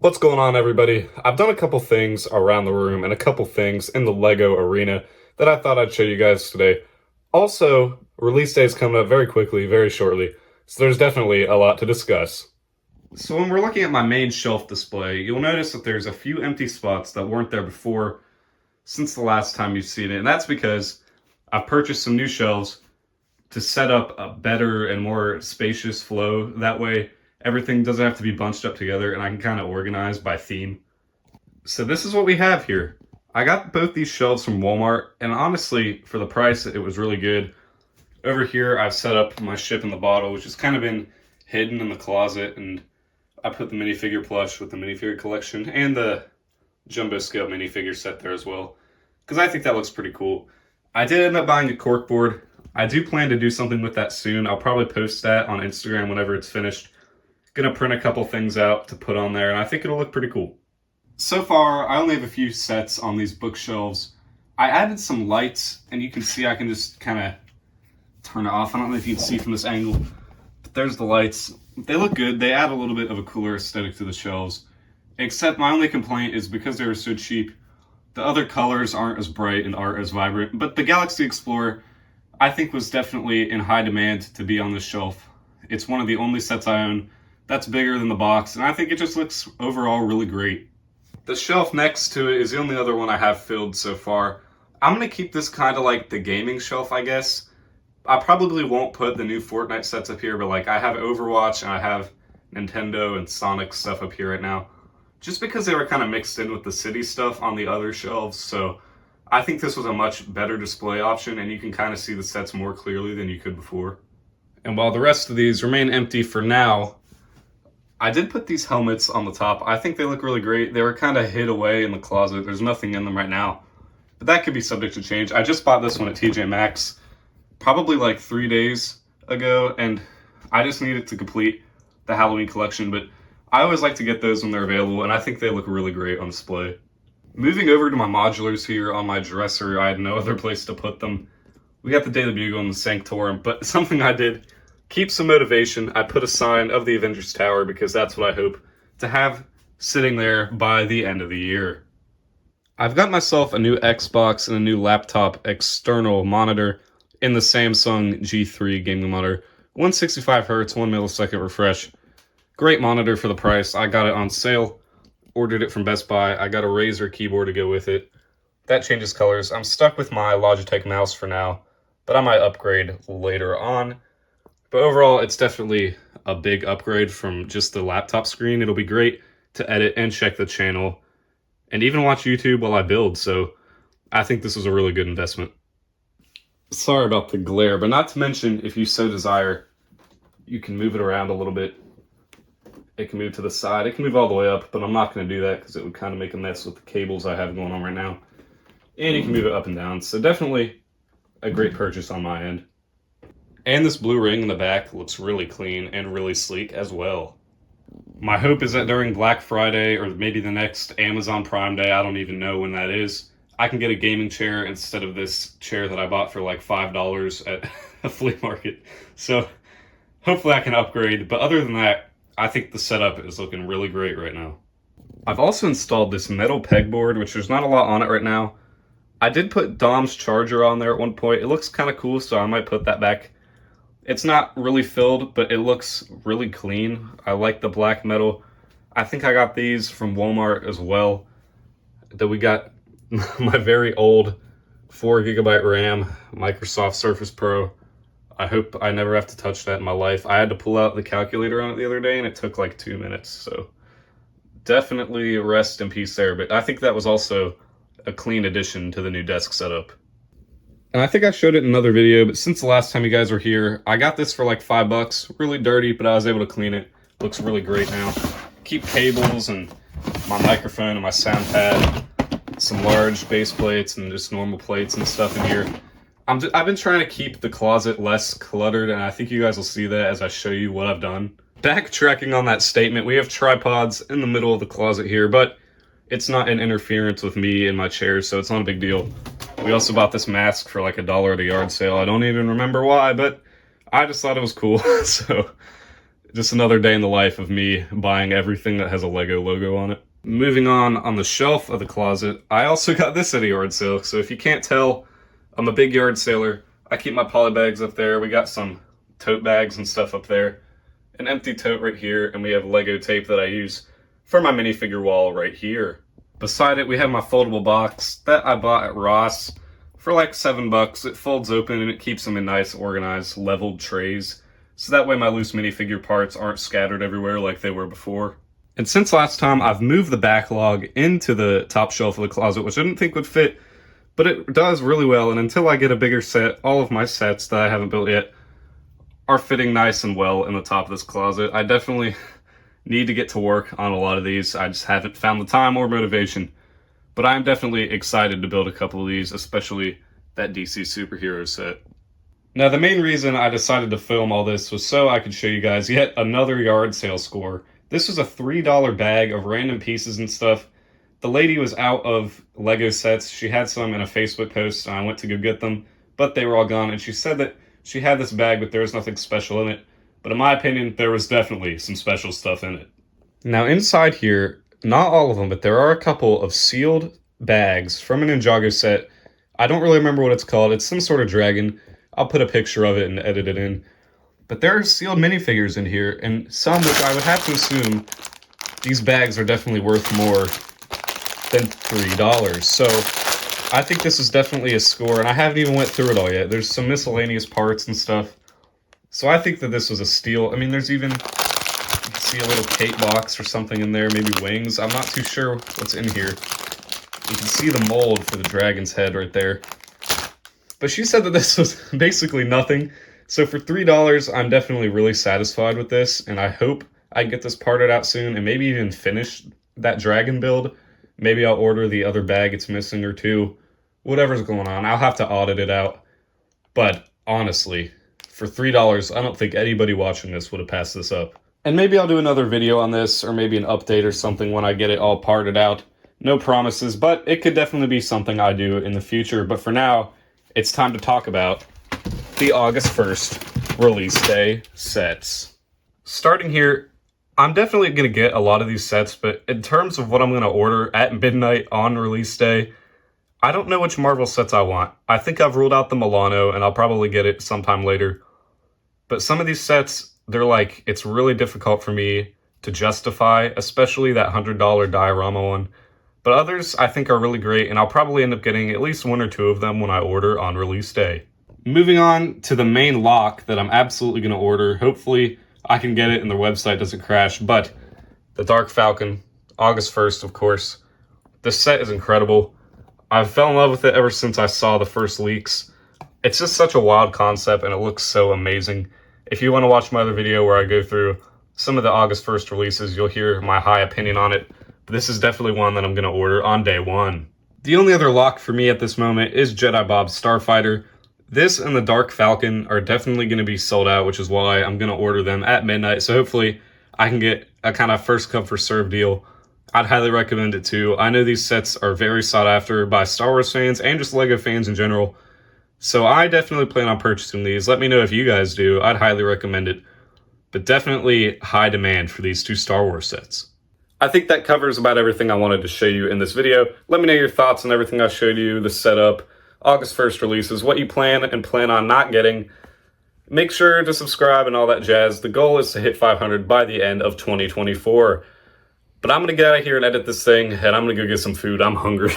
What's going on, everybody? I've done a couple things around the room and a couple things in the Lego arena that I thought I'd show you guys today. Also, release day is coming up very quickly, very shortly, so there's definitely a lot to discuss. So when we're looking at my main shelf display, you'll notice that there's a few empty spots that weren't there before since the last time you've seen it, and that's because I've purchased some new shelves to set up a better and more spacious flow. That way, everything doesn't have to be bunched up together and I can kind of organize by theme. So this is what we have here. I got both these shelves from Walmart, and honestly, for the price, it was really good. Over here, I've set up my ship in the bottle, which has kind of been hidden in the closet, and I put the minifigure plush with the minifigure collection and the jumbo scale minifigure set there as well, because I think that looks pretty cool. I did end up buying a corkboard. I do plan to do something with that soon. I'll probably post that on Instagram whenever it's finished. Gonna print a couple things out to put on there, and I think it'll look pretty cool. So far, I only have a few sets on these bookshelves. I added some lights, and you can see I can just kind of turn it off. I don't know if you can see from this angle, but there's the lights. They look good. They add a little bit of a cooler aesthetic to the shelves. Except my only complaint is because they were so cheap, the other colors aren't as bright and aren't as vibrant. But the Galaxy Explorer, I think, was definitely in high demand to be on this shelf. It's one of the only sets I own that's bigger than the box, and I think it just looks overall really great. The shelf next to it is the only other one I have filled so far. I'm going to keep this kind of like the gaming shelf, I guess. I probably won't put the new Fortnite sets up here, but like I have Overwatch and I have Nintendo and Sonic stuff up here right now, just because they were kind of mixed in with the city stuff on the other shelves. So I think this was a much better display option, and you can kind of see the sets more clearly than you could before. And while the rest of these remain empty for now, I did put these helmets on the top. I think they look really great. They were kind of hid away in the closet. There's nothing in them right now, but that could be subject to change. I just bought this one at TJ Maxx probably like 3 days ago, and I just need it to complete the Halloween collection, but I always like to get those when they're available, and I think they look really great on display. Moving over to my modulars here on my dresser, I had no other place to put them. We got the Daily Bugle and the Sanctorum, but something I did keep some motivation. I put a sign of the Avengers Tower because that's what I hope to have sitting there by the end of the year. I've got myself a new Xbox and a new laptop external monitor in the Samsung G3 gaming monitor. 165 Hz, 1 millisecond refresh. Great monitor for the price. I got it on sale. Ordered it from Best Buy. I got a Razer keyboard to go with it. That changes colors. I'm stuck with my Logitech mouse for now, but I might upgrade later on. But overall, it's definitely a big upgrade from just the laptop screen. It'll be great to edit and check the channel and even watch YouTube while I build. So I think this was a really good investment. Sorry about the glare, but not to mention, if you so desire, you can move it around a little bit. It can move to the side. It can move all the way up, but I'm not going to do that because it would kind of make a mess with the cables I have going on right now. And you can move it up and down. So definitely a great purchase on my end. And this blue ring in the back looks really clean and really sleek as well. My hope is that during Black Friday or maybe the next Amazon Prime Day, I don't even know when that is, I can get a gaming chair instead of this chair that I bought for like $5 at a flea market. So hopefully I can upgrade. But other than that, I think the setup is looking really great right now. I've also installed this metal pegboard, which there's not a lot on it right now. I did put Dom's charger on there at one point. It looks kind of cool, so I might put that back. It's not really filled, but it looks really clean. I like the black metal. I think I got these from Walmart as well. That we got my very old 4GB RAM Microsoft Surface Pro. I hope I never have to touch that in my life. I had to pull out the calculator on it the other day, and it took like 2 minutes. So definitely rest in peace there. But I think that was also a clean addition to the new desk setup. And I think I showed it in another video, but since the last time you guys were here, I got this for like $5. Really dirty, but I was able to clean it. Looks really great now. Keep cables and my microphone and my sound pad, some large base plates and just normal plates and stuff in here. I've been trying to keep the closet less cluttered, and I think you guys will see that as I show you what I've done. Backtracking on that statement, we have tripods in the middle of the closet here, but it's not an interference with me and my chairs, so it's not a big deal. We also bought this mask for like $1 at a yard sale. I don't even remember why, but I just thought it was cool. So just another day in the life of me buying everything that has a Lego logo on it. Moving on the shelf of the closet, I also got this at a yard sale. So if you can't tell, I'm a big yard sailor. I keep my poly bags up there. We got some tote bags and stuff up there. An empty tote right here, and we have Lego tape that I use for my minifigure wall right here. Beside it, we have my foldable box that I bought at Ross for like $7. It folds open and it keeps them in nice, organized, leveled trays. So that way my loose minifigure parts aren't scattered everywhere like they were before. And since last time, I've moved the backlog into the top shelf of the closet, which I didn't think would fit, but it does really well. And until I get a bigger set, all of my sets that I haven't built yet are fitting nice and well in the top of this closet. I definitely need to get to work on a lot of these. I just haven't found the time or motivation. But I'm definitely excited to build a couple of these, especially that DC superhero set. Now, the main reason I decided to film all this was so I could show you guys yet another yard sale score. This was a $3 bag of random pieces and stuff. The lady was out of Lego sets. She had some in a Facebook post, and I went to go get them, but they were all gone. And she said that she had this bag, but there was nothing special in it. But in my opinion, there was definitely some special stuff in it. Now, inside here, not all of them, but there are a couple of sealed bags from an Ninjago set. I don't really remember what it's called. It's some sort of dragon. I'll put a picture of it and edit it in. But there are sealed minifigures in here, and some which I would have to assume these bags are definitely worth more than $3. So I think this is definitely a score, and I haven't even went through it all yet. There's some miscellaneous parts and stuff. So I think that this was a steal. I mean, there's even, you can see a little cape box or something in there, maybe wings. I'm not too sure what's in here. You can see the mold for the dragon's head right there. But she said that this was basically nothing. So for $3, I'm definitely really satisfied with this, and I hope I get this parted out soon and maybe even finish that dragon build. Maybe I'll order the other bag it's missing or two. Whatever's going on, I'll have to audit it out. But honestly, for $3, I don't think anybody watching this would have passed this up. And maybe I'll do another video on this, or maybe an update or something when I get it all parted out. No promises, but it could definitely be something I do in the future. But for now, it's time to talk about the August 1st release day sets. Starting here, I'm definitely going to get a lot of these sets, but in terms of what I'm going to order at midnight on release day, I don't know which Marvel sets I want. I think I've ruled out the Milano, and I'll probably get it sometime later. But some of these sets, they're like, it's really difficult for me to justify, especially that $100 diorama one. But others I think are really great, and I'll probably end up getting at least one or two of them when I order on release day. Moving on to the main lock that I'm absolutely going to order. Hopefully I can get it and the website doesn't crash, but the Dark Falcon, August 1st, of course. This set is incredible. I fell in love with it ever since I saw the first leaks. It's just such a wild concept, and it looks so amazing. If you want to watch my other video where I go through some of the August 1st releases, you'll hear my high opinion on it. But this is definitely one that I'm going to order on day one. The only other lock for me at this moment is Jedi Bob's Starfighter. This and the Dark Falcon are definitely going to be sold out, which is why I'm going to order them at midnight. So hopefully I can get a kind of first come first serve deal. I'd highly recommend it too. I know these sets are very sought after by Star Wars fans and just Lego fans in general. So I definitely plan on purchasing these. Let me know if you guys do. I'd highly recommend it. But definitely high demand for these two Star Wars sets. I think that covers about everything I wanted to show you in this video. Let me know your thoughts on everything I showed you, the setup, August 1st releases, what you plan and plan on not getting. Make sure to subscribe and all that jazz. The goal is to hit 500 by the end of 2024. But I'm going to get out of here and edit this thing, and I'm going to go get some food. I'm hungry.